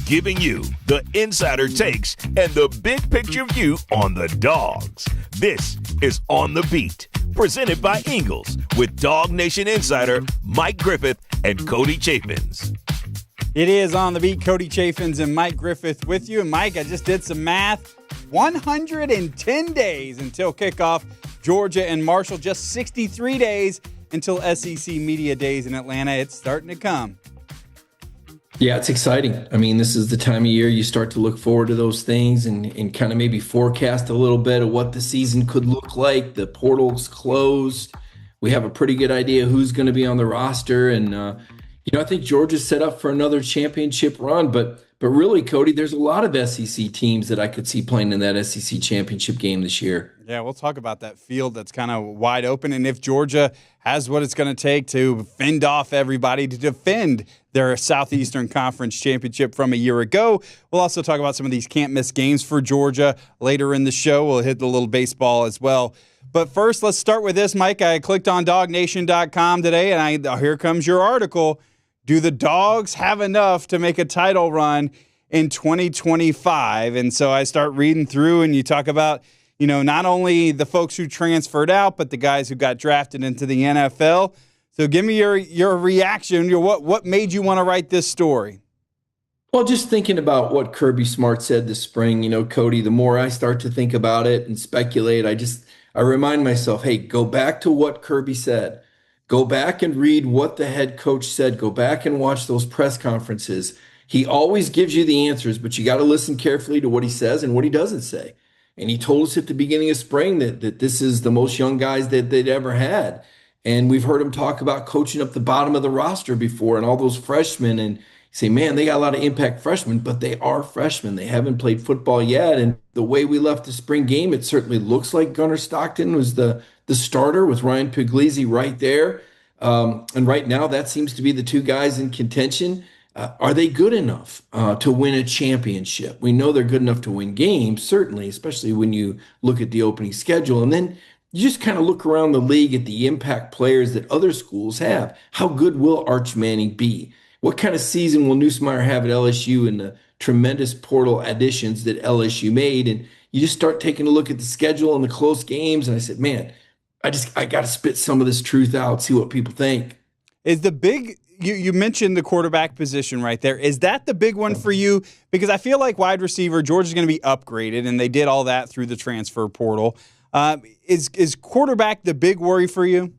giving you the insider takes and the big picture view on the Dawgs. This is On the Beat, presented by Ingles, with DawgNation insider Mike Griffith and Cody Chaffins. It is On the Beat. Cody Chaffins and Mike Griffith with you. And Mike, I just did some math. 110 days until kickoff. Georgia and Marshall, just 63 days until SEC Media Days in Atlanta. It's starting to come. Yeah, it's exciting. I mean, this is the time of year you start to look forward to those things and kind of maybe forecast a little bit of what the season could look like. The portal's closed. We have a pretty good idea who's going to be on the roster. And, I think Georgia's set up for another championship run. But really, Cody, there's a lot of SEC teams that I could see playing in that SEC championship game this year. Yeah, we'll talk about that field that's kind of wide open. And if Georgia has what it's going to take to fend off everybody to defend their Southeastern Conference championship from a year ago. We'll also talk about some of these can't-miss games for Georgia later in the show. We'll hit the little baseball as well. But first, let's start with this, Mike. I clicked on DawgNation.com today, and here comes your article. Do the Dawgs have enough to make a title run in 2025? And so I start reading through, and you talk about, not only the folks who transferred out, but the guys who got drafted into the NFL. So give me your reaction. What made you want to write this story? Well, just thinking about what Kirby Smart said this spring, Cody, the more I start to think about it and speculate, I remind myself, hey, go back to what Kirby said. Go back and read what the head coach said. Go back and watch those press conferences. He always gives you the answers, but you got to listen carefully to what he says and what he doesn't say. And he told us at the beginning of spring that this is the most young guys that they'd ever had. And we've heard him talk about coaching up the bottom of the roster before and all those freshmen. And you say, man, they got a lot of impact freshmen, but they are freshmen. They haven't played football yet. And the way we left the spring game, it certainly looks like Gunnar Stockton was the starter with Ryan Puglisi right there. And right now, that seems to be the two guys in contention. Are they good enough to win a championship? We know they're good enough to win games, certainly, especially when you look at the opening schedule. And then you just kind of look around the league at the impact players that other schools have. How good will Arch Manning be? What kind of season will Nussmeier have at LSU and the tremendous portal additions that LSU made? And you just start taking a look at the schedule and the close games. And I said, man, I got to spit some of this truth out, see what people think. Is the big, you mentioned the quarterback position right there. Is that the big one for you? Because I feel like wide receiver, Georgia's going to be upgraded, and they did all that through the transfer portal. Is quarterback the big worry for you?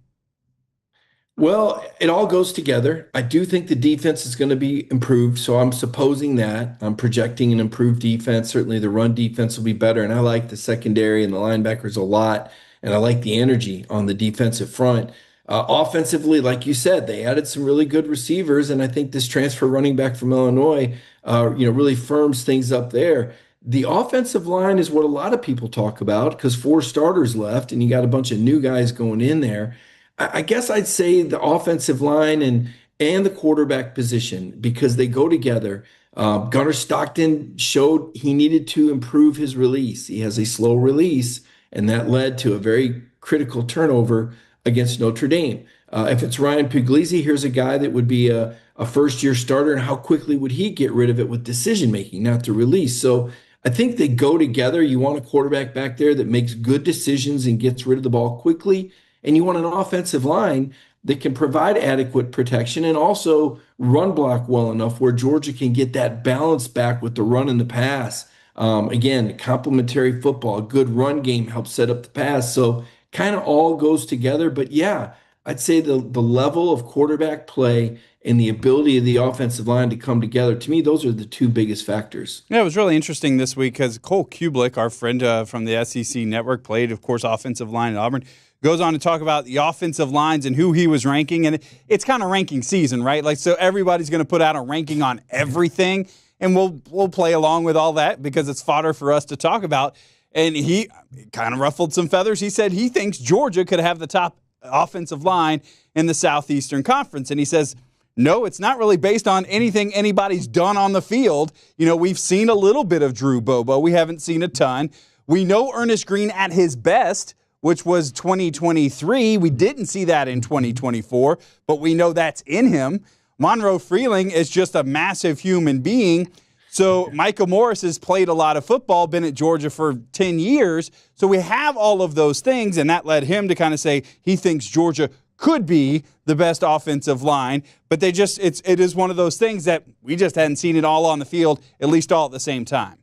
Well, it all goes together. I do think the defense is going to be improved, so I'm supposing that. I'm projecting an improved defense. Certainly the run defense will be better, and I like the secondary and the linebackers a lot, and I like the energy on the defensive front. Offensively, like you said, they added some really good receivers, and I think this transfer running back from Illinois really firms things up there. The offensive line is what a lot of people talk about because 4 starters left, and you got a bunch of new guys going in there. I guess I'd say the offensive line and the quarterback position because they go together. Gunnar Stockton showed he needed to improve his release. He has a slow release, and that led to a very critical turnover against Notre Dame. If it's Ryan Puglisi, here's a guy that would be a first-year starter, and how quickly would he get rid of it with decision-making, not the release? So I think they go together. You want a quarterback back there that makes good decisions and gets rid of the ball quickly, and you want an offensive line that can provide adequate protection and also run block well enough where Georgia can get that balance back with the run and the pass. Again, complementary football, a good run game helps set up the pass. So kind of all goes together. But yeah, I'd say the level of quarterback play and the ability of the offensive line to come together, to me, those are the two biggest factors. Yeah, it was really interesting this week because Cole Kublik, our friend from the SEC Network, played, of course, offensive line at Auburn, goes on to talk about the offensive lines and who he was ranking. And it's kind of ranking season, right? Like, so everybody's going to put out a ranking on everything, and we'll play along with all that because it's fodder for us to talk about. And he kind of ruffled some feathers. He said he thinks Georgia could have the top offensive line in the Southeastern Conference. And he says, no, it's not really based on anything anybody's done on the field. We've seen a little bit of Drew Bobo. We haven't seen a ton. We know Ernest Green at his best, which was 2023. We didn't see that in 2024, but we know that's in him. Monroe Freeling is just a massive human being. So Michael Morris has played a lot of football, been at Georgia for 10 years. So we have all of those things, and that led him to kind of say he thinks Georgia could be the best offensive line. But it is one of those things that we just hadn't seen it all on the field, at least all at the same time.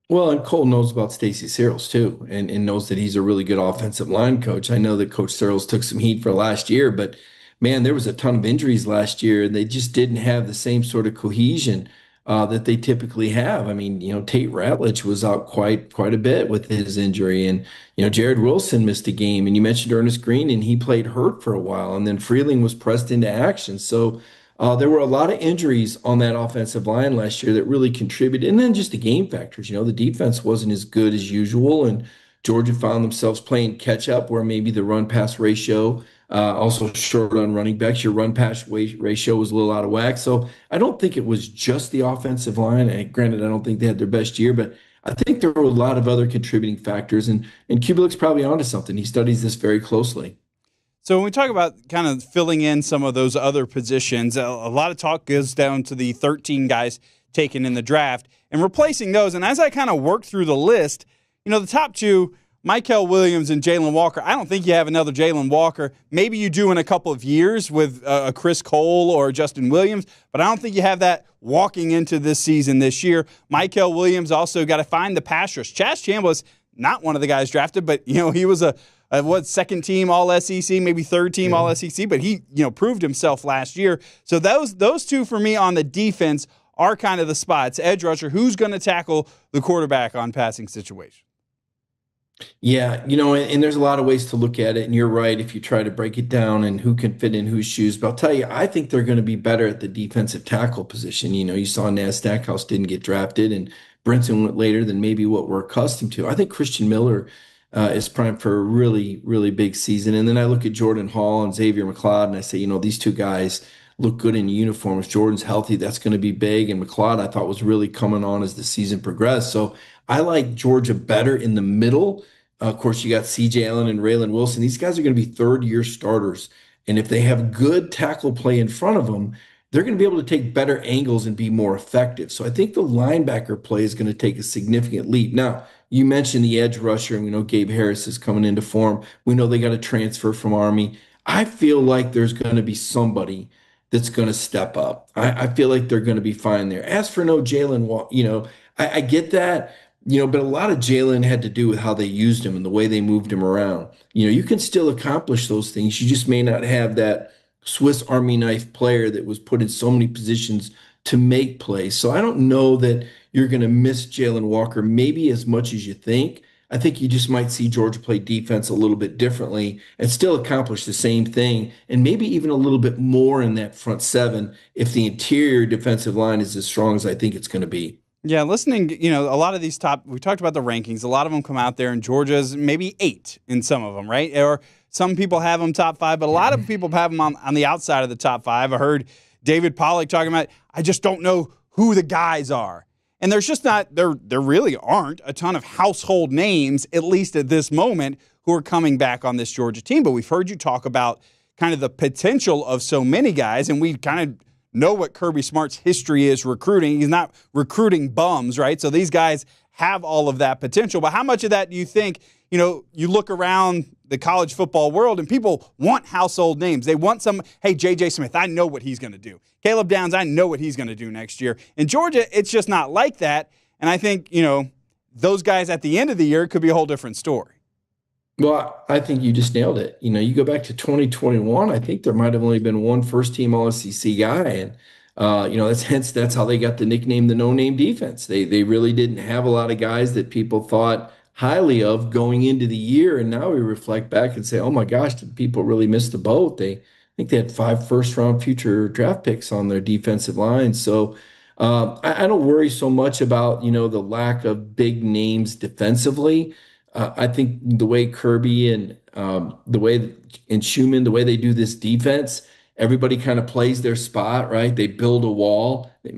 Well, and Cole knows about Stacey Searles too, and knows that he's a really good offensive line coach. I know that Coach Searles took some heat for last year, but man, there was a ton of injuries last year, and they just didn't have the same sort of cohesion that they typically have. I mean, Tate Ratledge was out quite a bit with his injury, and Jared Wilson missed a game, and you mentioned Ernest Green, and he played hurt for a while, and then Freeling was pressed into action. So there were a lot of injuries on that offensive line last year that really contributed, and then just the game factors. The defense wasn't as good as usual, and Georgia found themselves playing catch up, where maybe the run pass ratio. Also short on running backs. Your run pass ratio was a little out of whack. So I don't think it was just the offensive line. And granted, I don't think they had their best year, but I think there were a lot of other contributing factors. And Kubelik's probably onto something. He studies this very closely. So when we talk about kind of filling in some of those other positions, a lot of talk goes down to the 13 guys taken in the draft and replacing those. And as I kind of work through the list, the top two, Mykel Williams and Jalen Walker. I don't think you have another Jalen Walker. Maybe you do in a couple of years with a Chris Cole or Justin Williams, but I don't think you have that walking into this season this year. Mykel Williams also got to find the pass rush. Chaz Chambliss, not one of the guys drafted, but he was a second team All SEC, maybe third team All SEC, but he proved himself last year. So those two for me on the defense are kind of the spots. Edge rusher, who's going to tackle the quarterback on passing situation? Yeah, and there's a lot of ways to look at it, and you're right if you try to break it down and who can fit in whose shoes. But I'll tell you, I think they're going to be better at the defensive tackle position. You saw Naz Stackhouse didn't get drafted, and Brinson went later than maybe what we're accustomed to. I think Christian Miller is primed for a really, really big season. And then I look at Jordan Hall and Xavier McLeod, and I say, these two guys look good in uniform. If Jordan's healthy, that's going to be big. And McLeod, I thought, was really coming on as the season progressed. So I like Georgia better in the middle. Of course, you got C.J. Allen and Raylan Wilson. These guys are going to be third-year starters. And if they have good tackle play in front of them, they're going to be able to take better angles and be more effective. So I think the linebacker play is going to take a significant leap. Now, you mentioned the edge rusher, and we know Gabe Harris is coming into form. We know they got a transfer from Army. I feel like there's going to be somebody that's going to step up. I feel like they're going to be fine there. As for no Jalen, I get that. But a lot of Jalen had to do with how they used him and the way they moved him around. You can still accomplish those things. You just may not have that Swiss Army knife player that was put in so many positions to make plays. So I don't know that you're going to miss Jalen Walker maybe as much as you think. I think you just might see Georgia play defense a little bit differently and still accomplish the same thing, and maybe even a little bit more in that front seven if the interior defensive line is as strong as I think it's going to be. Yeah, listening, a lot of these we talked about the rankings. A lot of them come out there, and Georgia's maybe 8 in some of them, right? Or some people have them top 5, but a lot of people have them on the outside of the top 5. I heard David Pollack talking about, I just don't know who the guys are. And there's just not, there really aren't a ton of household names, at least at this moment, who are coming back on this Georgia team. But we've heard you talk about kind of the potential of so many guys, and we kind of know what Kirby Smart's history is recruiting. He's not recruiting bums, right? So these guys have all of that potential. But how much of that do you think, you look around the college football world and people want household names. They want hey, J.J. Smith, I know what he's going to do. Caleb Downs, I know what he's going to do next year. In Georgia, it's just not like that. And I think, those guys at the end of the year could be a whole different story. Well, I think you just nailed it. You go back to 2021, I think there might have only been one first-team All-SEC guy, and that's how they got the nickname the no-name defense. They really didn't have a lot of guys that people thought highly of going into the year, and now we reflect back and say, oh my gosh, did people really miss the boat? I think they had 5 first-round future draft picks on their defensive line. So I don't worry so much about the lack of big names defensively. I think the way Kirby and Schumann, the way they do this defense, everybody kind of plays their spot, right? They build a wall. They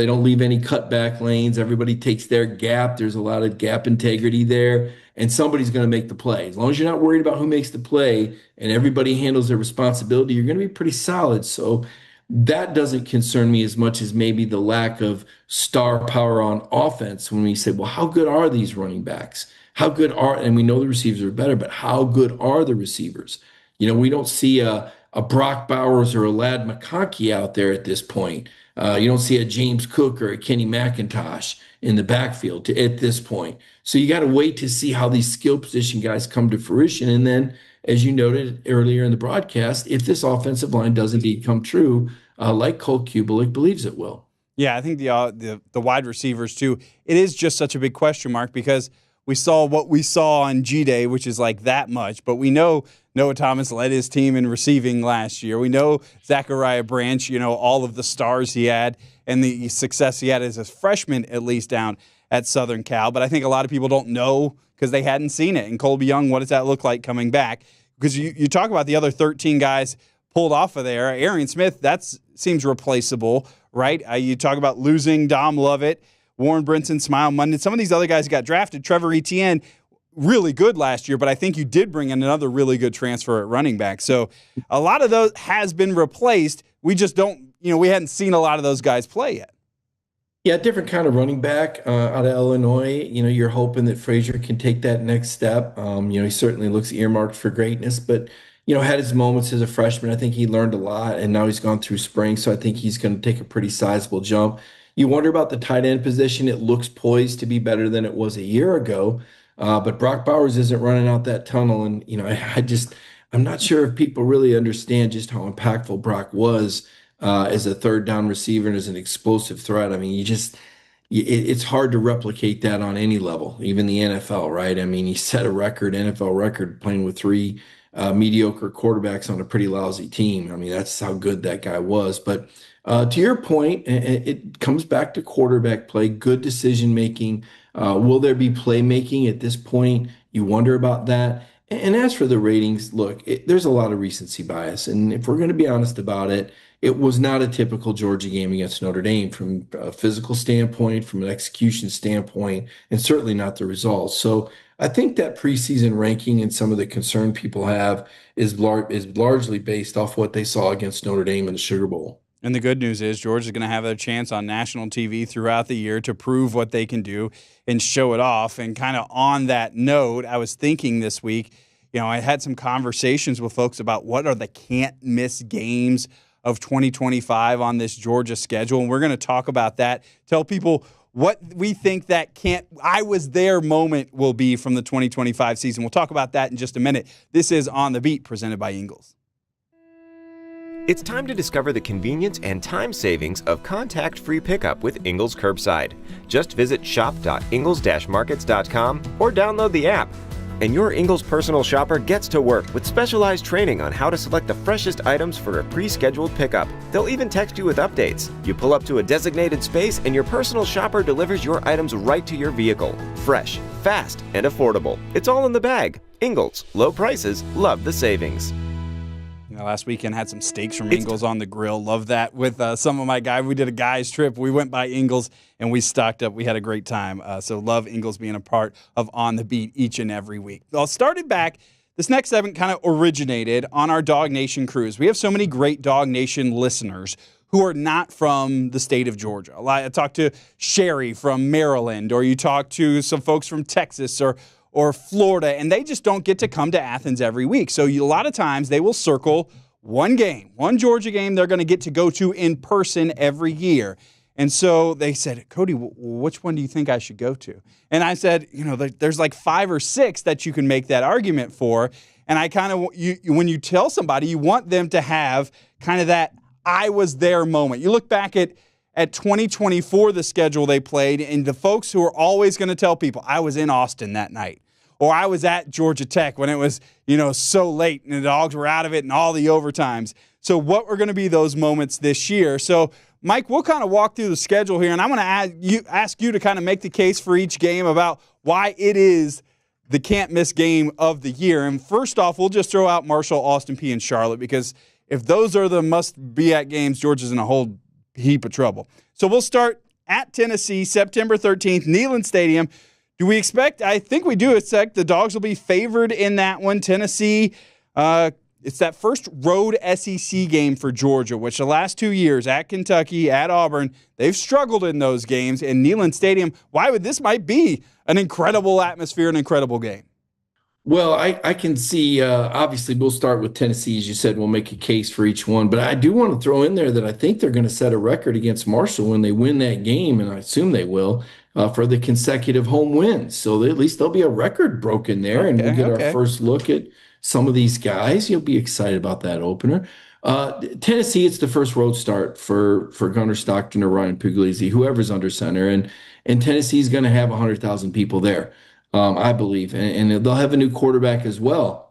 don't leave any cutback lanes. Everybody takes their gap. There's a lot of gap integrity there, and somebody's going to make the play. As long as you're not worried about who makes the play and everybody handles their responsibility, you're going to be pretty solid. So That doesn't concern me as much as maybe the lack of star power on offense when we say, well, how good are these running backs? How good are, and we know the receivers are better, but how good are the receivers? We don't see a Brock Bowers or a Ladd McConkey out there at this point. You don't see a James Cook or a Kenny McIntosh in the backfield at this point. So you got to wait to see how these skill position guys come to fruition. And then, as you noted earlier in the broadcast, if this offensive line does indeed come true, like Cole Kubelik believes it will. Yeah, I think the wide receivers too. It is just such a big question mark because we saw what we saw on G-Day, which is like that much. But we know Noah Thomas led his team in receiving last year. We know Zachariah Branch, all of the stars he had and the success he had as a freshman, at least down at Southern Cal. But I think a lot of people don't know because they hadn't seen it. And Colby Young, what does that look like coming back? Because you talk about the other 13 guys pulled off of there. Arian Smith, that seems replaceable, right? You talk about losing Dom Lovett, Warren Brinson, Smile Munden. Some of these other guys who got drafted, Trevor Etienne, really good last year, but I think you did bring in another really good transfer at running back. So a lot of those has been replaced. We just don't, we hadn't seen a lot of those guys play yet. Yeah, different kind of running back out of Illinois. You're hoping that Frazier can take that next step. He certainly looks earmarked for greatness, but had his moments as a freshman. I think he learned a lot, and now he's gone through spring, so I think he's going to take a pretty sizable jump. You wonder about the tight end position. It looks poised to be better than it was a year ago, but Brock Bowers isn't running out that tunnel, and I'm not sure if people really understand just how impactful Brock was as a third down receiver and as an explosive threat. I mean, it's hard to replicate that on any level, even the NFL, right? I mean, he set a NFL record playing with three mediocre quarterbacks on a pretty lousy team. I mean, that's how good that guy was. But to your point, it comes back to quarterback play, good decision making. Will there be playmaking at this point? You wonder about that. And as for the ratings, look, there's a lot of recency bias. And if we're going to be honest about it, it was not a typical Georgia game against Notre Dame from a physical standpoint, from an execution standpoint, and certainly not the results. So I think that preseason ranking and some of the concern people have is largely based off what they saw against Notre Dame in the Sugar Bowl. And the good news is Georgia's going to have their chance on national TV throughout the year to prove what they can do and show it off. And kind of on that note, I was thinking this week, I had some conversations with folks about what are the can't-miss games of 2025 on this Georgia schedule. And we're going to talk about that, tell people what we think that I was there moment will be from the 2025 season. We'll talk about that in just a minute. This is On the Beat, presented by Ingles. It's time to discover the convenience and time savings of contact-free pickup with Ingles Curbside. Just visit shop.ingles-markets.com or download the app. And your Ingles personal shopper gets to work with specialized training on how to select the freshest items for a pre-scheduled pickup. They'll even text you with updates. You pull up to a designated space and your personal shopper delivers your items right to your vehicle. Fresh, fast, and affordable. It's all in the bag. Ingles. Low prices. Love the savings. Last weekend had some steaks from Ingles on the grill. Love that with some of my guys. We did a guy's trip. We went by Ingles and we stocked up. We had a great time. So love Ingles being a part of On the Beat each and every week. Well, started back. This next segment kind of originated on our DawgNation cruise. We have so many great DawgNation listeners who are not from the state of Georgia. I talked to Sherry from Maryland, or you talk to some folks from Texas or Florida, and they just don't get to come to Athens every week. So a lot of times they will circle one Georgia game they're going to get to go to in person every year. And so they said, Cody, which one do you think I should go to? And I said, there's like 5 or 6 that you can make that argument for. And I kind of, when you tell somebody, you want them to have kind of that I was there moment. You look back at 2024, the schedule they played, and the folks who are always going to tell people, I was in Austin that night. Or I was at Georgia Tech when it was, so late and the Dogs were out of it and all the overtimes. So what were going to be those moments this year? So, Mike, we'll kind of walk through the schedule here, and I'm going to ask you to kind of make the case for each game about why it is the can't-miss game of the year. And first off, we'll just throw out Marshall, Austin Peay, and Charlotte, because if those are the must-be-at games, Georgia's in a whole heap of trouble. So we'll start at Tennessee, September 13th, Neyland Stadium. Do we expect? I think we do expect the Dogs will be favored in that one. Tennessee It's that first road SEC game for Georgia, which the last 2 years at Kentucky, at Auburn, they've struggled in those games. In Neyland Stadium, this might be an incredible atmosphere, an incredible game. Well, I can see, obviously, we'll start with Tennessee, as you said. We'll make a case for each one. But I do want to throw in there that I think they're going to set a record against Marshall when they win that game, and I assume they will, for the consecutive home wins. So at least there'll be a record broken there, and we'll get our first look at some of these guys. You'll be excited about that opener. Tennessee, it's the first road start for Gunnar Stockton or Ryan Puglisi, whoever's under center. And Tennessee's going to have 100,000 people there. I believe, and they'll have a new quarterback as well.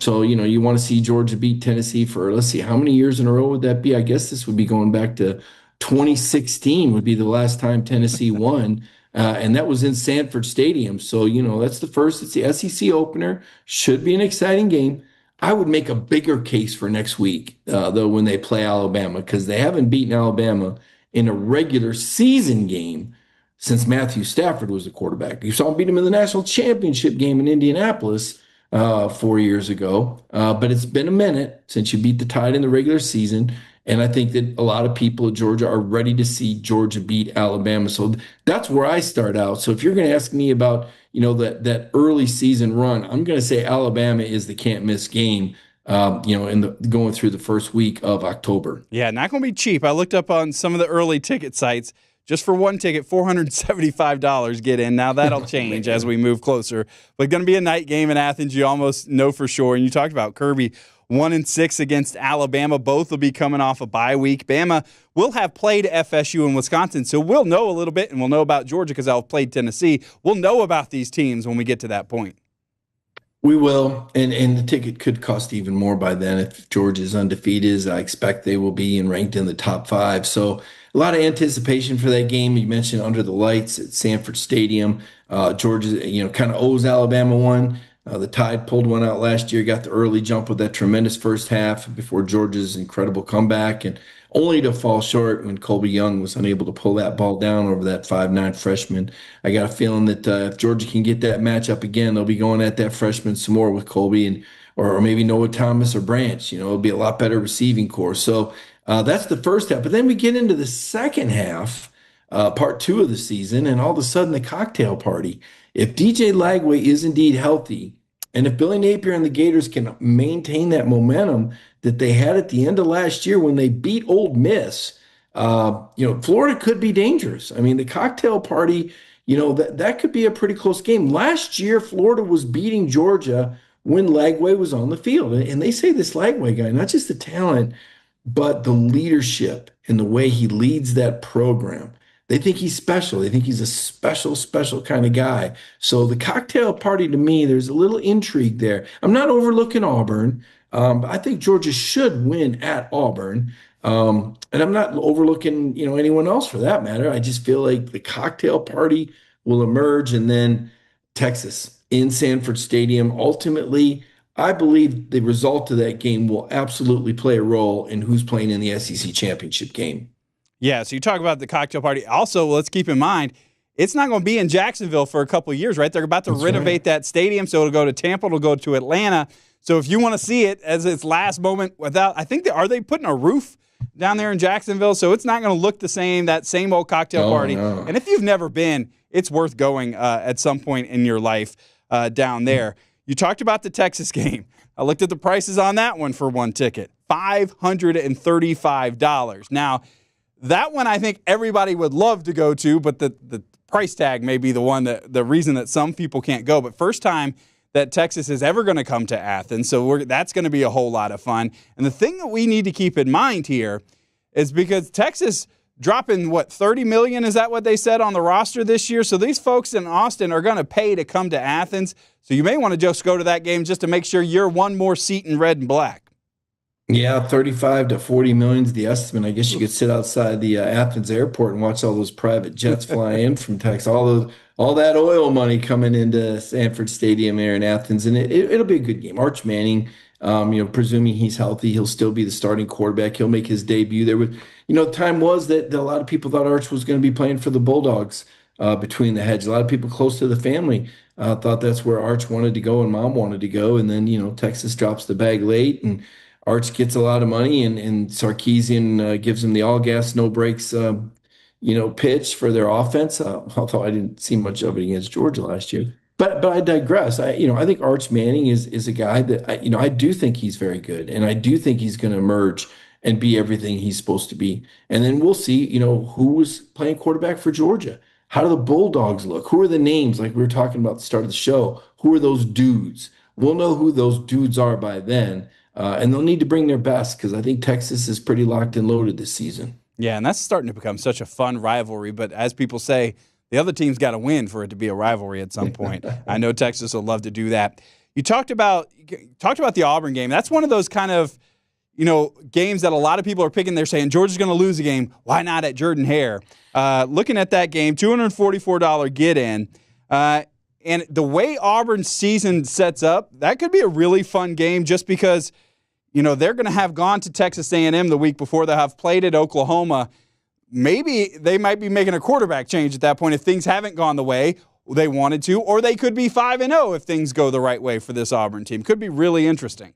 So, you want to see Georgia beat Tennessee for, let's see, how many years in a row would that be? I guess this would be going back to 2016 would be the last time Tennessee won, and that was in Sanford Stadium. So, that's the first. It's the SEC opener. Should be an exciting game. I would make a bigger case for next week, though, when they play Alabama, because they haven't beaten Alabama in a regular season game since Matthew Stafford was the quarterback. You saw him beat him in the national championship game in Indianapolis 4 years ago. But it's been a minute since you beat the Tide in the regular season. And I think that a lot of people at Georgia are ready to see Georgia beat Alabama. So that's where I start out. So if you're going to ask me about, that early season run, I'm going to say Alabama is the can't miss game. Going through the first week of October. Yeah, not going to be cheap. I looked up on some of the early ticket sites. Just for one ticket, $475 get in. Now that'll change as we move closer. But going to be a night game in Athens, you almost know for sure. And you talked about Kirby, 1-6 against Alabama. Both will be coming off a bye week. Bama will have played FSU and Wisconsin, so we'll know a little bit, and we'll know about Georgia because I'll have played Tennessee. We'll know about these teams when we get to that point. We will, and the ticket could cost even more by then if Georgia's undefeated, as I expect they will be and ranked in the top 5. So a lot of anticipation for that game. You mentioned under the lights at Sanford Stadium. Georgia, kind of owes Alabama one. The Tide pulled one out last year, got the early jump with that tremendous first half before Georgia's incredible comeback, and only to fall short when Colby Young was unable to pull that ball down over that 5'9" freshman. I got a feeling that if Georgia can get that matchup again, they'll be going at that freshman some more with Colby or maybe Noah Thomas or Branch. It'll be a lot better receiving core. So that's the first half. But then we get into the second half, part 2 of the season, and all of a sudden the cocktail party. If DJ Lagway is indeed healthy, and if Billy Napier and the Gators can maintain that momentum that they had at the end of last year when they beat Ole Miss, Florida could be dangerous. I mean, the cocktail party, that could be a pretty close game. Last year, Florida was beating Georgia when Lagway was on the field. And they say this Lagway guy, not just the talent, but the leadership and the way he leads that program. They think he's special. They think he's a special, special kind of guy. So the cocktail party, to me, there's a little intrigue there. I'm not overlooking Auburn. I think Georgia should win at Auburn. And I'm not overlooking, anyone else for that matter. I just feel like the cocktail party will emerge, and then Texas in Sanford Stadium. Ultimately, I believe the result of that game will absolutely play a role in who's playing in the SEC championship game. Yeah, so you talk about the cocktail party. Also, let's keep in mind, it's not going to be in Jacksonville for a couple of years, right? They're about to renovate that stadium, so it'll go to Tampa, it'll go to Atlanta. So if you want to see it as its last moment are they putting a roof down there in Jacksonville? So it's not going to look the same, that same old cocktail party. No. And if you've never been, it's worth going at some point in your life down there. You talked about the Texas game. I looked at the prices on that one for one ticket, $535. Now, that one I think everybody would love to go to, but the price tag may be the reason that some people can't go. But first time that Texas is ever going to come to Athens, so that's going to be a whole lot of fun. And the thing that we need to keep in mind here is because Texas dropping, $30 million, is that what they said on the roster this year? So these folks in Austin are going to pay to come to Athens. So you may want to just go to that game just to make sure you're one more seat in red and black. Yeah, 35 to 40 million is the estimate. I guess you could sit outside the Athens airport and watch all those private jets fly in from Texas. All that oil money coming into Sanford Stadium there in Athens, and it'll be a good game. Arch Manning, presuming he's healthy, he'll still be the starting quarterback. He'll make his debut there. Time was that a lot of people thought Arch was going to be playing for the Bulldogs between the hedge. A lot of people close to the family thought that's where Arch wanted to go and Mom wanted to go. And then, Texas drops the bag late and Arch gets a lot of money and Sarkisian gives him the all gas, no brakes, pitch for their offense. Although I didn't see much of it against Georgia last year. But I digress. I think Arch Manning is a guy that I do think he's very good, and I do think he's going to emerge and be everything he's supposed to be. And then we'll see, who was playing quarterback for Georgia. How do the Bulldogs look? Who are the names, like we were talking about at the start of the show? Who are those dudes? We'll know who those dudes are by then, and they'll need to bring their best because I think Texas is pretty locked and loaded this season. Yeah, and that's starting to become such a fun rivalry. But as people say, the other team's got to win for it to be a rivalry at some point. I know Texas will love to do that. You talked about the Auburn game. That's one of those kind of games that a lot of people are picking. They're saying Georgia's going to lose a game. Why not at Jordan-Hare? Looking at that game, $244 get-in. And the way Auburn's season sets up, that could be a really fun game just because, they're going to have gone to Texas A&M the week before. They'll have played at Oklahoma. Maybe they might be making a quarterback change at that point if things haven't gone the way they wanted to, or they could be 5-0 if things go the right way for this Auburn team. Could be really interesting.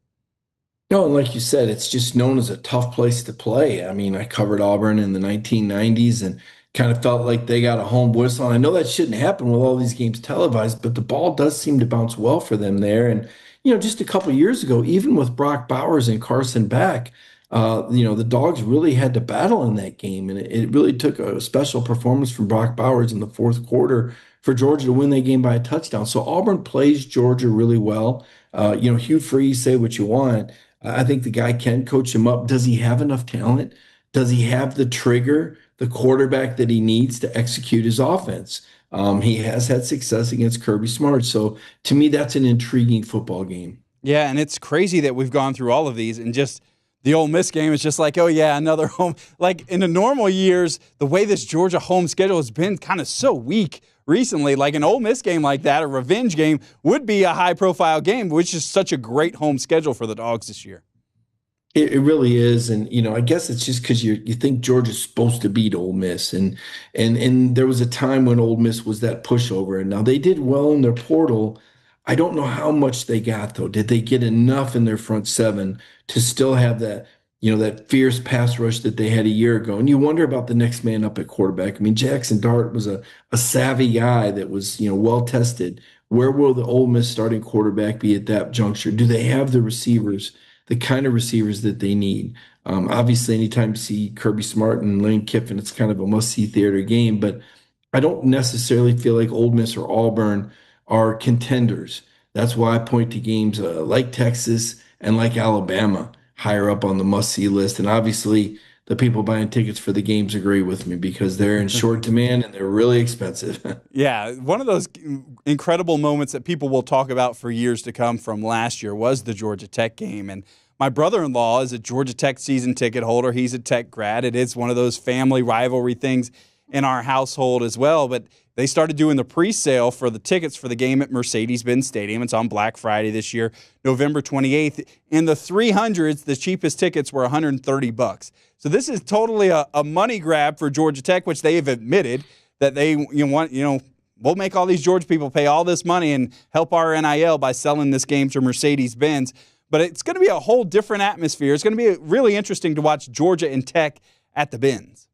No, and like you said, it's just known as a tough place to play. I mean, I covered Auburn in the 1990s and kind of felt like they got a home whistle. And I know that shouldn't happen with all these games televised, but the ball does seem to bounce well for them there. And, just a couple of years ago, even with Brock Bowers and Carson back, the Dogs really had to battle in that game, and it really took a special performance from Brock Bowers in the fourth quarter for Georgia to win that game by a touchdown. So Auburn plays Georgia really well. Hugh Freeze, say what you want. I think the guy can coach him up. Does he have enough talent? Does he have the trigger, the quarterback that he needs to execute his offense? He has had success against Kirby Smart. So to me, that's an intriguing football game. Yeah, and it's crazy that we've gone through all of these and just the Ole Miss game is just like, oh, yeah, another home. Like in the normal years, the way this Georgia home schedule has been kind of so weak recently, like an Ole Miss game like that, a revenge game, would be a high-profile game, which is such a great home schedule for the Dogs this year. It really is. And, I guess it's just because you think Georgia's supposed to beat Ole Miss. And there was a time when Ole Miss was that pushover. And now they did well in their portal. I don't know how much they got, though. Did they get enough in their front seven to still have that, that fierce pass rush that they had a year ago? And you wonder about the next man up at quarterback. I mean, Jackson Dart was a savvy guy that was, well tested. Where will the Ole Miss starting quarterback be at that juncture? Do they have the receivers, the kind of receivers that they need? Obviously, anytime you see Kirby Smart and Lane Kiffin, it's kind of a must-see theater game. But I don't necessarily feel like Ole Miss or Auburn are contenders. That's why I point to games like Texas and like Alabama higher up on the must-see list. And obviously, the people buying tickets for the games agree with me because they're in short demand and they're really expensive. Yeah, one of those incredible moments that people will talk about for years to come from last year was the Georgia Tech game. And my brother-in-law is a Georgia Tech season ticket holder. He's a Tech grad. It is one of those family rivalry things in our household as well. But they started doing the pre-sale for the tickets for the game at Mercedes-Benz Stadium. It's on Black Friday this year, November 28th. In the 300s, the cheapest tickets were $130. So this is totally a money grab for Georgia Tech, which they have admitted that they we'll make all these Georgia people pay all this money and help our NIL by selling this game to Mercedes-Benz. But it's going to be a whole different atmosphere. It's going to be really interesting to watch Georgia and Tech at the Benz.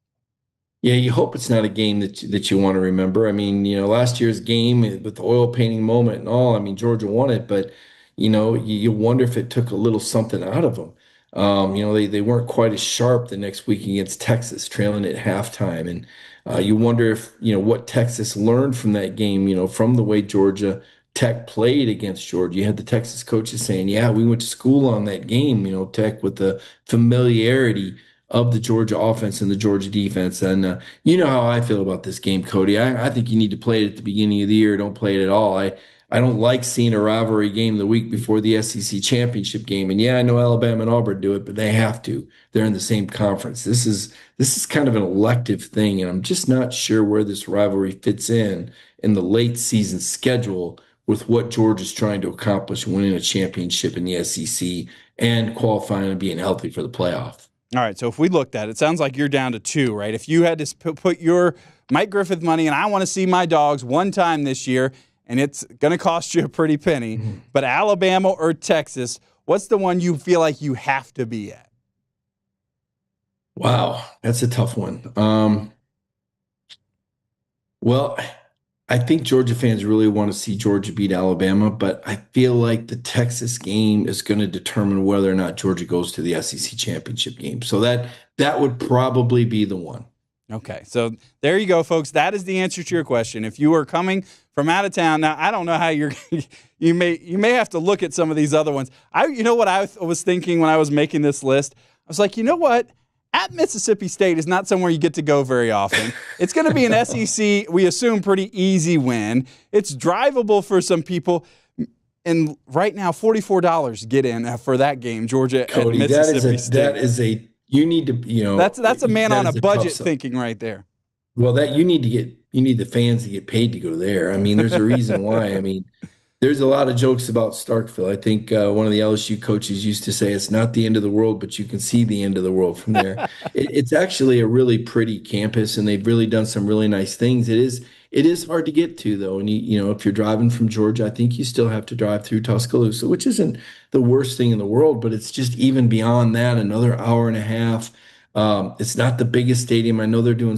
Yeah, you hope it's not a game that you want to remember. I mean, last year's game with the oil painting moment and all, I mean, Georgia won it, but, you wonder if it took a little something out of them. They weren't quite as sharp the next week against Texas, trailing at halftime. And you wonder if, what Texas learned from that game, from the way Georgia Tech played against Georgia. You had the Texas coaches saying, yeah, we went to school on that game, Tech with the familiarity of the Georgia offense and the Georgia defense. And you know how I feel about this game, Cody. I think you need to play it at the beginning of the year. Don't play it at all. I don't like seeing a rivalry game the week before the SEC championship game. And yeah, I know Alabama and Auburn do it, but they have to. They're in the same conference. This is kind of an elective thing, and I'm just not sure where this rivalry fits in the late season schedule with what Georgia's trying to accomplish, winning a championship in the SEC and qualifying and being healthy for the playoff. All right, so if we looked at it, it sounds like you're down to 2, right? If you had to put your Mike Griffith money, and I want to see my Dogs one time this year, and it's going to cost you a pretty penny, but Alabama or Texas, what's the one you feel like you have to be at? Wow, that's a tough one. Well, I think Georgia fans really want to see Georgia beat Alabama, but I feel like the Texas game is going to determine whether or not Georgia goes to the SEC championship game. So that would probably be the one. Okay, so there you go, folks. That is the answer to your question. If you are coming from out of town, now I don't know how you may have to look at some of these other ones. You know what I was thinking when I was making this list? I was like, you know what? At Mississippi State is not somewhere you get to go very often. It's going to be an SEC, we assume, pretty easy win. It's drivable for some people. And right now, $44 get in for that game, Georgia Cody, at Mississippi State. You need to, that's a man on a budget thinking right there. Well, you need the fans to get paid to go there. I mean, there's a reason why. I mean, there's a lot of jokes about Starkville. I think one of the LSU coaches used to say it's not the end of the world, but you can see the end of the world from there. It's actually a really pretty campus, and they've really done some really nice things. It is hard to get to, though. And if you're driving from Georgia, I think you still have to drive through Tuscaloosa, which isn't the worst thing in the world, but it's just even beyond that, another hour and a half. It's not the biggest stadium. I know they've done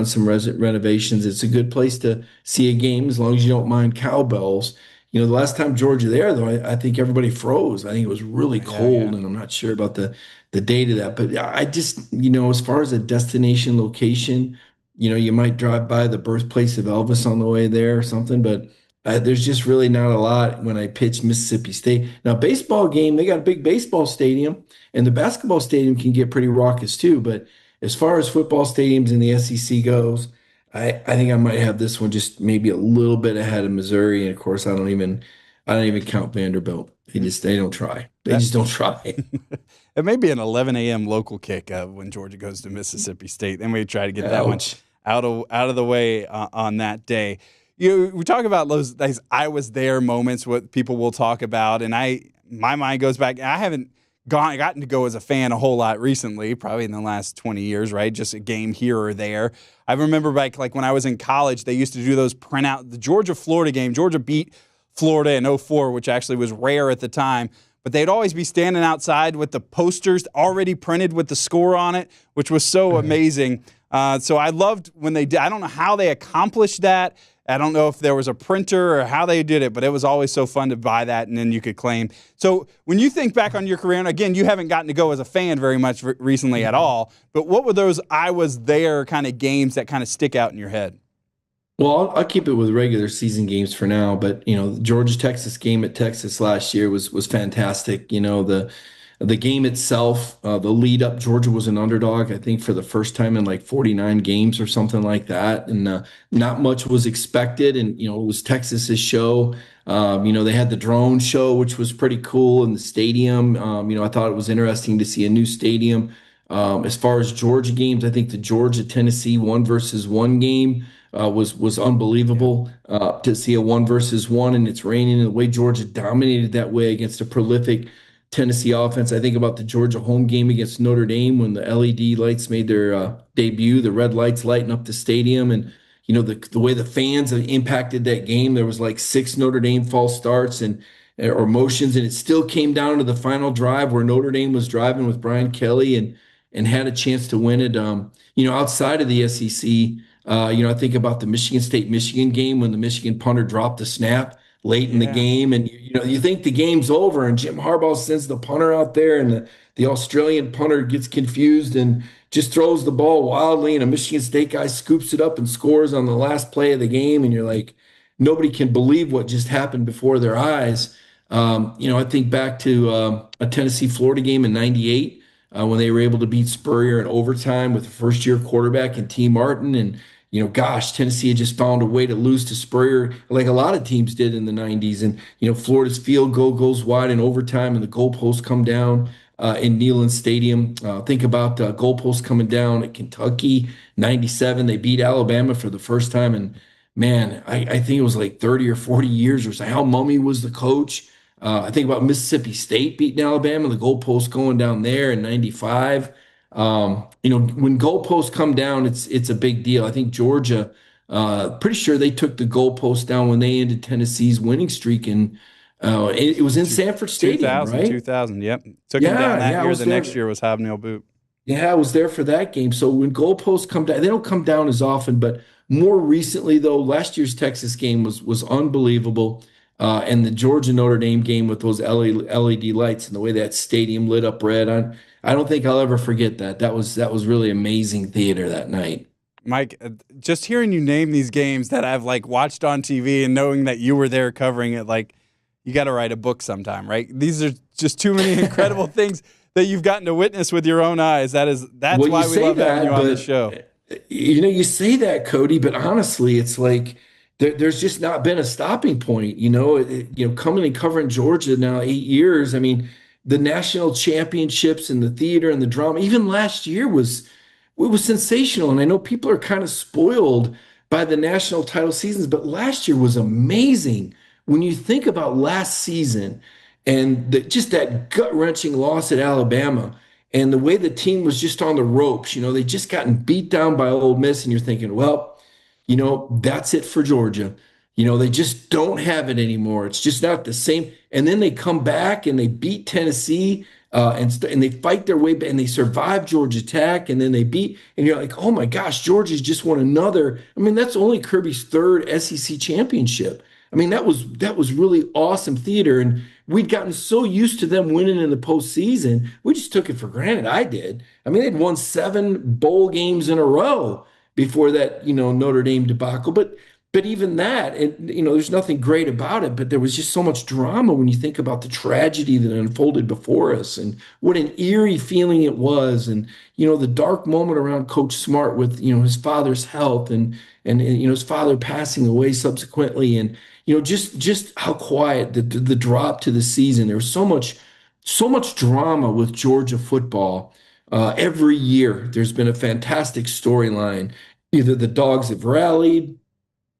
some renovations. It's a good place to see a game as long as you don't mind cowbells. The last time Georgia there, though, I think everybody froze. I think it was really cold, and I'm not sure about the date of that. But I just, as far as a destination location, you might drive by the birthplace of Elvis on the way there or something, but there's just really not a lot when I pitch Mississippi State. Now, baseball game, they got a big baseball stadium, and the basketball stadium can get pretty raucous too. But as far as football stadiums in the SEC goes, I think I might have this one just maybe a little bit ahead of Missouri. And of course, I don't even count Vanderbilt. They don't try. They just don't try. It may be an 11 a.m. local kick when Georgia goes to Mississippi State. Then we try to get that one out of the way on that day. We talk about those I was there moments, what people will talk about, and my mind goes back. I haven't gotten to go as a fan a whole lot recently, probably in the last 20 years, right? Just a game here or there. I remember back like when I was in college, they used to do those printout, the Georgia-Florida game. Georgia beat Florida in 2004, which actually was rare at the time. But they'd always be standing outside with the posters already printed with the score on it, which was so amazing. So I loved when they did. I don't know how they accomplished that. I don't know if there was a printer or how they did it, but it was always so fun to buy that, and then you could claim. So when you think back on your career, and again, you haven't gotten to go as a fan very much recently at all, but what were those I was there kind of games that kind of stick out in your head? Well, I'll keep it with regular season games for now, but the Georgia-Texas game at Texas last year was fantastic. The game itself, the lead up, Georgia was an underdog, I think, for the first time in like 49 games or something like that. And not much was expected. And, it was Texas's show. They had the drone show, which was pretty cool in the stadium. I thought it was interesting to see a new stadium. As far as Georgia games, I think the Georgia-Tennessee 1-versus-1 game was unbelievable to see a 1-versus-1, and it's raining, and the way Georgia dominated that way against a prolific Tennessee offense. I think about the Georgia home game against Notre Dame when the LED lights made their debut, the red lights lighting up the stadium, and the way the fans impacted that game. There was like 6 Notre Dame false starts or motions, and it still came down to the final drive where Notre Dame was driving with Brian Kelly and had a chance to win it. Outside of the SEC, I think about the Michigan State-Michigan game when the Michigan punter dropped the snap late in the game, and you think the game's over, and Jim Harbaugh sends the punter out there, and the Australian punter gets confused and just throws the ball wildly, and a Michigan State guy scoops it up and scores on the last play of the game, and you're like, nobody can believe what just happened before their eyes. I think back to a Tennessee-Florida game in '98 when they were able to beat Spurrier in overtime with a first-year quarterback and T. Martin, and Tennessee had just found a way to lose to Spurrier like a lot of teams did in the 90s. And, Florida's field goal goes wide in overtime and the goalposts come down in Neyland Stadium. Think about goalposts coming down at Kentucky, 97. They beat Alabama for the first time. And, man, I think it was like 30 or 40 years or so. Al Mummy was the coach. I think about Mississippi State beating Alabama, the goalposts going down there in 95. When goalposts come down, it's a big deal. I think Georgia, pretty sure they took the goalpost down when they ended Tennessee's winning streak, and it was in Sanford Stadium, 2000, right? 2000. Yep. Took him down that I year. was The there. next year was Hobnail Boot. Yeah, I was there for that game. So when goalposts come down, they don't come down as often, but more recently, though, last year's Texas game was unbelievable. And the Georgia Notre Dame game with those LED lights and the way that stadium lit up red, I don't think I'll ever forget that. That was really amazing theater that night. Mike, just hearing you name these games that I've like watched on TV and knowing that you were there covering it, like you got to write a book sometime, right? These are just too many incredible things that you've gotten to witness with your own eyes. That's Well, why we love having you on the show. You say that, Cody, but honestly, it's like there's just not been a stopping point. Coming and covering Georgia now 8 years. I mean, the national championships and the theater and the drama, even last year was sensational. And I know people are kind of spoiled by the national title seasons, but last year was amazing. When you think about last season and just that gut-wrenching loss at Alabama and the way the team was just on the ropes, they just gotten beat down by Ole Miss, and you're thinking, well, that's it for Georgia. They just don't have it anymore. It's just not the same. And then they come back and they beat Tennessee, and they fight their way back, and they survive Georgia Tech, and then they beat, and you're like, oh my gosh, Georgia's just won another. I mean, that's only Kirby's third SEC championship. I mean, that was really awesome theater, and we'd gotten so used to them winning in the postseason, we just took it for granted. I did. I mean, they'd won 7 bowl games in a row before that, Notre Dame debacle. But even that, there's nothing great about it. But there was just so much drama when you think about the tragedy that unfolded before us, and what an eerie feeling it was, and the dark moment around Coach Smart with his father's health, and his father passing away subsequently, and just how quiet the drop to the season. There was so much drama with Georgia football. Every year, there's been a fantastic storyline. Either the Dogs have rallied,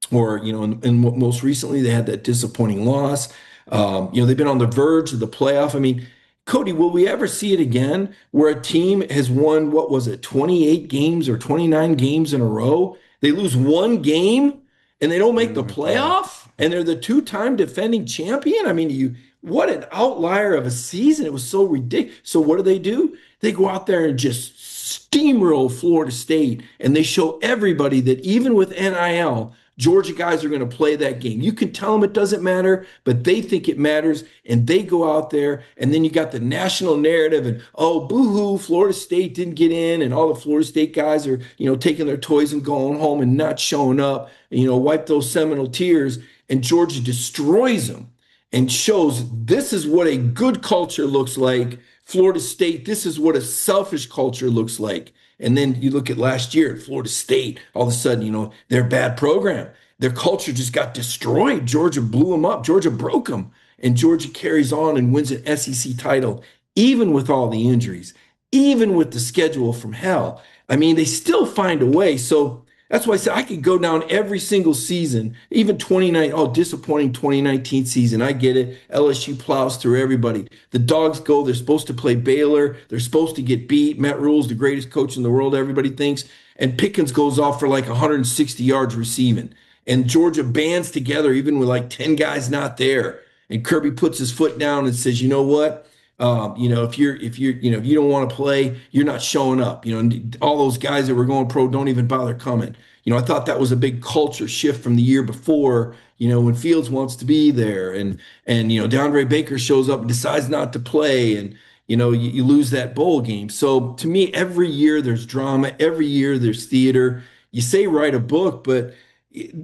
or and most recently they had that disappointing loss. They've been on the verge of the playoff. I mean, Cody, will we ever see it again where a team has won, what was it, 28 games or 29 games in a row? They lose one game and they don't make the playoff, and they're the 2-time defending champion. I mean, what an outlier of a season. It was so ridiculous. So what do? They go out there and just steamroll Florida State, and they show everybody that even with NIL, Georgia guys are going to play that game. You can tell them it doesn't matter, but they think it matters, and they go out there, and then you got the national narrative, and boo-hoo, Florida State didn't get in, and all the Florida State guys are, taking their toys and going home and not showing up, wipe those Seminole tears, and Georgia destroys them and shows this is what a good culture looks like. Florida State, this is what a selfish culture looks like. And then you look at last year at Florida State, all of a sudden, they're a bad program. Their culture just got destroyed. Georgia blew them up. Georgia broke them. And Georgia carries on and wins an SEC title, even with all the injuries, even with the schedule from hell. I mean, they still find a way. So that's why I said I could go down every single season, even disappointing 2019 season. I get it. LSU plows through everybody. The Dogs go, they're supposed to play Baylor. They're supposed to get beat. Matt Rule's the greatest coach in the world, everybody thinks. And Pickens goes off for like 160 yards receiving. And Georgia bands together, even with like 10 guys not there. And Kirby puts his foot down and says, you know what? If you don't want to play, you're not showing up. And all those guys that were going pro don't even bother coming. I thought that was a big culture shift from the year before, when Fields wants to be there, and DeAndre Baker shows up and decides not to play, and you lose that bowl game. So to me, every year there's drama, every year there's theater. You say write a book, but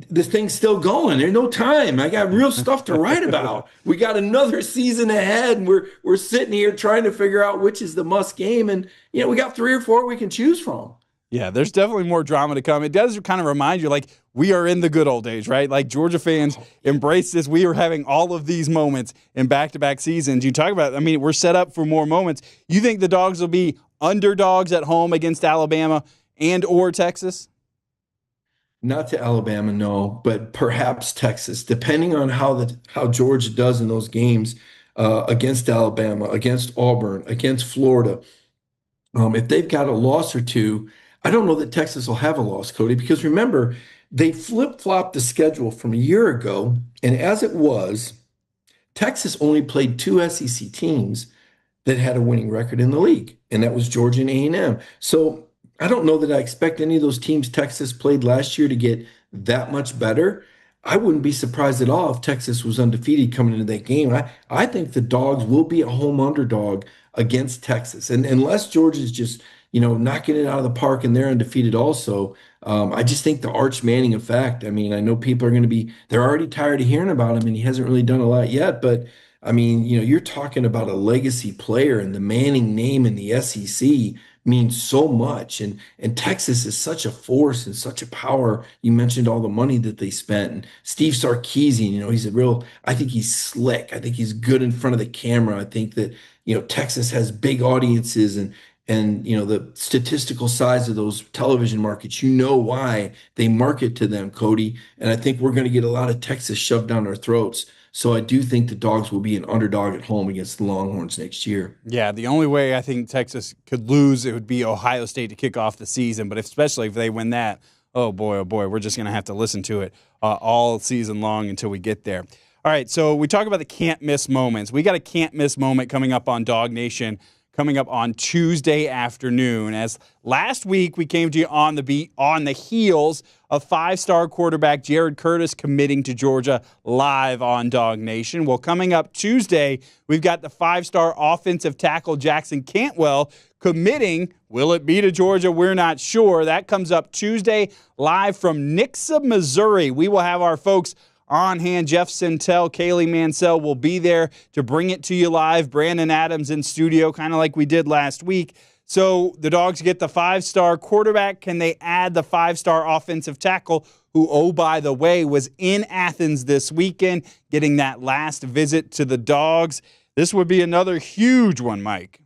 this thing's still going. There's no time. I got real stuff to write about. We got another season ahead, and we're sitting here trying to figure out which is the must game. And we got 3 or 4 we can choose from. Yeah, there's definitely more drama to come. It does kind of remind you, like, we are in the good old days, right? Like, Georgia fans embrace this. We are having all of these moments in back-to-back seasons. You talk about, we're set up for more moments. You think the Dogs will be underdogs at home against Alabama and or Texas? Not to Alabama, no, but perhaps Texas, depending on how Georgia does in those games against Alabama, against Auburn, against Florida. If they've got a loss or two, I don't know that Texas will have a loss, Cody, because remember, they flip-flopped the schedule from a year ago, and as it was, Texas only played two SEC teams that had a winning record in the league, and that was Georgia and A&M. So I don't know that I expect any of those teams Texas played last year to get that much better. I wouldn't be surprised at all if Texas was undefeated coming into that game. I think the Dogs will be a home underdog against Texas. And unless Georgia's just, knocking it out of the park and they're undefeated also, I just think the Arch Manning effect. I mean, I know people are going to they're already tired of hearing about him and he hasn't really done a lot yet, but I mean, you're talking about a legacy player, and the Manning name in the SEC means so much. And Texas is such a force and such a power. You mentioned all the money that they spent. And Steve Sarkisian, he's I think he's slick. I think he's good in front of the camera. I think that, Texas has big audiences and the statistical size of those television markets, why they market to them, Cody. And I think we're going to get a lot of Texas shoved down our throats. So I do think the Dogs will be an underdog at home against the Longhorns next year. Yeah, the only way I think Texas could lose, it would be Ohio State to kick off the season. But especially if they win that, oh boy, we're just going to have to listen to it all season long until we get there. All right, so we talk about the can't-miss moments. We got a can't-miss moment coming up on DawgNation coming up on Tuesday afternoon. As last week we came to you on the beat on the heels of five-star quarterback Jared Curtis committing to Georgia live on DawgNation. Well, coming up Tuesday, we've got the five-star offensive tackle Jackson Cantwell committing. Will it be to Georgia? We're not sure. That comes up Tuesday live from Nixa, Missouri. We will have our folks on hand. Jeff Sintel, Kaylee Mansell will be there to bring it to you live. Brandon Adams in studio, kind of like we did last week. So the Dogs get the five-star quarterback. Can they add the five-star offensive tackle who, oh, by the way, was in Athens this weekend getting that last visit to the Dogs? This would be another huge one, Mike.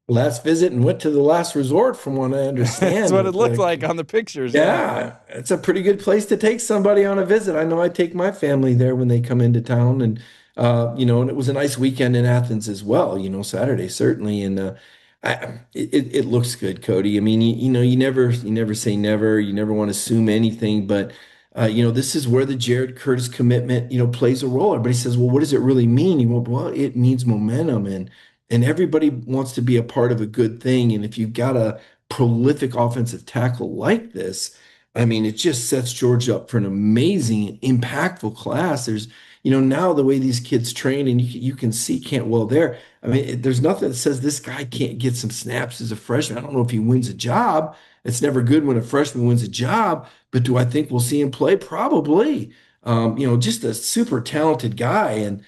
Last visit and went to the last resort, from what I understand. That's what it looked like on the pictures. Yeah, it's a pretty good place to take somebody on a visit. I know I take my family there when they come into town, and and it was a nice weekend in Athens as well. Saturday certainly, and it looks good, Cody. I mean, you never say never. You never want to assume anything, but this is where the Jared Curtis commitment plays a role. Everybody says, well, what does it really mean? Well, it means momentum, and everybody wants to be a part of a good thing. And if you've got a prolific offensive tackle like this, I mean, it just sets Georgia up for an amazing, impactful class. There's, now the way these kids train, and you can see Cantwell there. I mean, there's nothing that says this guy can't get some snaps as a freshman. I don't know if he wins a job. It's never good when a freshman wins a job, but do I think we'll see him play? Probably. Just a super talented guy. And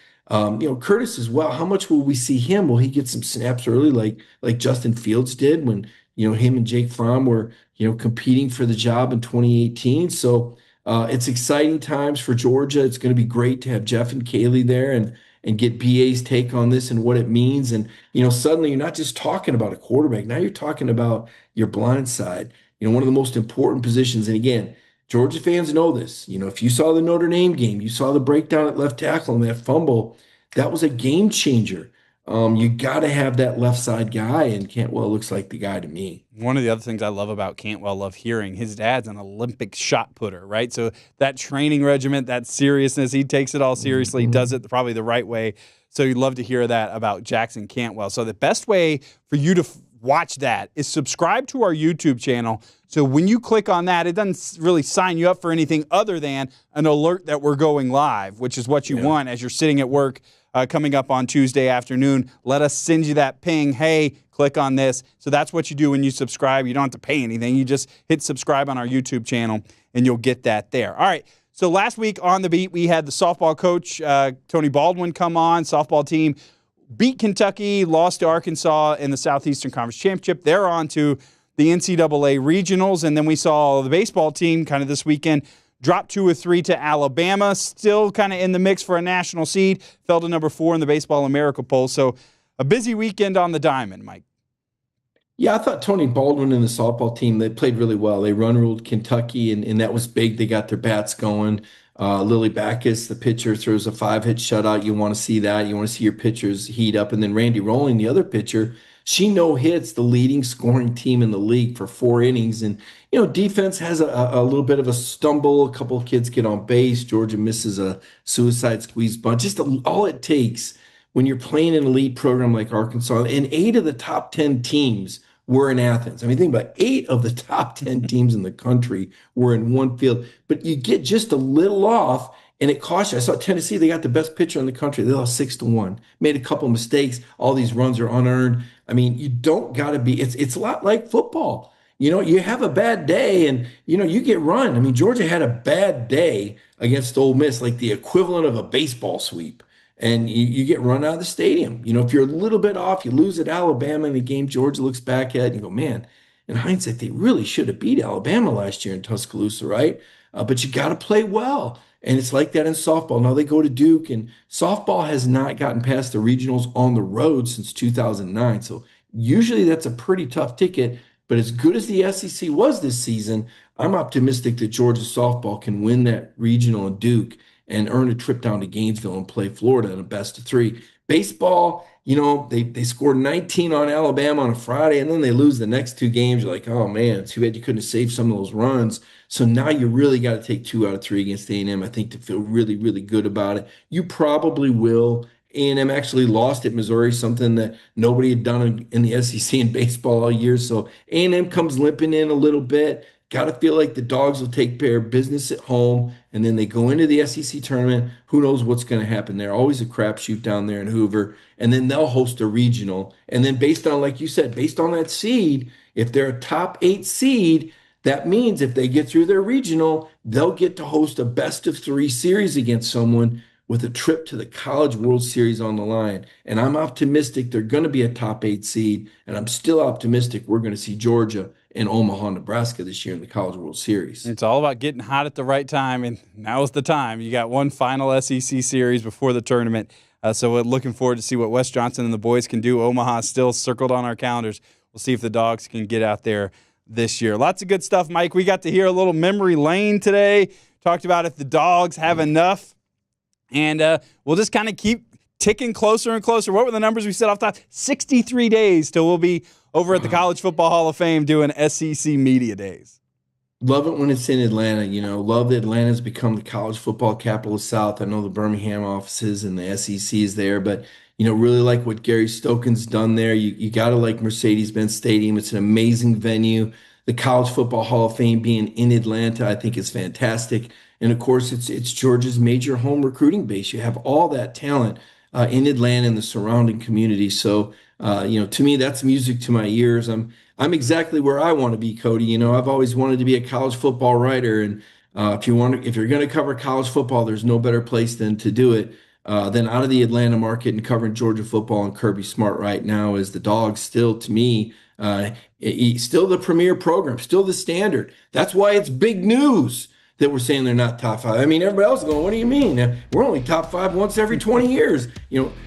Curtis as well. How much will we see him? Will he get some snaps early, like Justin Fields did when him and Jake Fromm were competing for the job in 2018? So it's exciting times for Georgia. It's going to be great to have Jeff and Kaylee there and get BA's take on this and what it means. And suddenly you're not just talking about a quarterback. Now you're talking about your blind side. One of the most important positions. And again, Georgia fans know this. If you saw the Notre Dame game, you saw the breakdown at left tackle and that fumble, that was a game changer. You got to have that left side guy, and Cantwell looks like the guy to me. One of the other things I love about Cantwell, love hearing, his dad's an Olympic shot putter, right? So that training regiment, that seriousness, he takes it all seriously, does it probably the right way. So you'd love to hear that about Jackson Cantwell. So the best way for you to watch that is subscribe to our YouTube channel. So when you click on that, it doesn't really sign you up for anything other than an alert that we're going live, which is what you want as you're sitting at work coming up on Tuesday afternoon. Let us send you that ping. Hey, click on this. So that's what you do when you subscribe. You don't have to pay anything. You just hit subscribe on our YouTube channel, and you'll get that there. All right. So last week on The Beat, we had the softball coach, Tony Baldwin, come on. Softball team beat Kentucky, lost to Arkansas in the Southeastern Conference Championship. They're on to the NCAA regionals. And then we saw the baseball team kind of this weekend drop 2 or 3 to Alabama, still kind of in the mix for a national seed, fell to number 4 in the Baseball America poll. So a busy weekend on the diamond, Mike. Yeah, I thought Tony Baldwin and the softball team, they played really well. They run-ruled Kentucky, and that was big. They got their bats going. Lily Backus, the pitcher, throws a 5-hit shutout. You want to see that. You want to see your pitchers heat up. And then Randy Rolling, the other pitcher, she no hits the leading scoring team in the league for 4 innings. And, defense has a little bit of a stumble. A couple of kids get on base. Georgia misses a suicide squeeze bunt. Just all it takes when you're playing an elite program like Arkansas. And 8 of the top 10 teams were in Athens. I mean, think about 8 of the top 10 teams in the country were in one field. But you get just a little off, and it costs you. I saw Tennessee, they got the best pitcher in the country. They lost 6-1. Made a couple mistakes. All these runs are unearned. I mean, you don't got to be, it's a lot like football. You have a bad day and, you get run. I mean, Georgia had a bad day against Ole Miss, like the equivalent of a baseball sweep. And you get run out of the stadium. If you're a little bit off, you lose at Alabama in a game Georgia looks back at and you go, man, in hindsight, they really should have beat Alabama last year in Tuscaloosa, right? But you got to play well. And it's like that in softball. Now they go to Duke, and softball has not gotten past the regionals on the road since 2009. So usually that's a pretty tough ticket. But as good as the SEC was this season, I'm optimistic that Georgia softball can win that regional in Duke and earn a trip down to Gainesville and play Florida in a best of 3. Baseball, they scored 19 on Alabama on a Friday, and then they lose the next 2 games. You're like, oh, man, too bad you couldn't have saved some of those runs. So now you really got to take 2 out of 3 against A&M, I think, to feel really, really good about it. You probably will. A&M actually lost at Missouri, something that nobody had done in the SEC in baseball all year. So A&M comes limping in a little bit. Got to feel like the Dogs will take care of business at home, and then they go into the SEC tournament. Who knows what's going to happen there? Always a crapshoot down there in Hoover, and then they'll host a regional. And then based on, like you said, based on that seed, if they're a top 8 seed, that means if they get through their regional, they'll get to host a best of 3 series against someone with a trip to the College World Series on the line. And I'm optimistic they're going to be a top 8 seed, and I'm still optimistic we're going to see Georgia in Omaha, Nebraska this year in the College World Series. It's all about getting hot at the right time, and now's the time. You got one final SEC series before the tournament, so we're looking forward to see what Wes Johnson and the boys can do. Omaha is still circled on our calendars. We'll see if the Dogs can get out there this year. Lots of good stuff, Mike. We got to hear a little memory lane today. Talked about if the Dogs have enough, and we'll just kind of keep ticking closer and closer. What were the numbers we said off the top? 63 days till we'll be over at the College Football Hall of Fame doing SEC Media Days. Love it when it's in Atlanta. Love that Atlanta's become the college football capital of the South. I know the Birmingham offices and the SEC is there, but, really like what Gary Stoken's done there. You got to like Mercedes-Benz Stadium. It's an amazing venue. The College Football Hall of Fame being in Atlanta, I think is fantastic. And, of course, it's Georgia's major home recruiting base. You have all that talent in Atlanta and the surrounding community. So, to me, that's music to my ears. I'm exactly where I want to be, Cody. I've always wanted to be a college football writer, and if you're going to cover college football, there's no better place than to do it than out of the Atlanta market and covering Georgia football and Kirby Smart right now. As the Dogs still, to me, still the premier program, still the standard. That's why it's big news that we're saying they're not top 5. I mean, everybody else is going, what do you mean? We're only top 5 once every 20 years.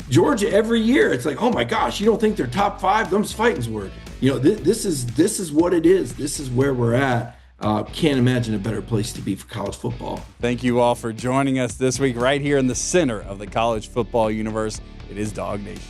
Georgia every year, it's like, oh my gosh, you don't think they're top 5? Them's fighting's word. This is what it is. This is where we're at. Can't imagine a better place to be for college football. Thank you all for joining us this week right here in the center of the college football universe. It is Dog Nation.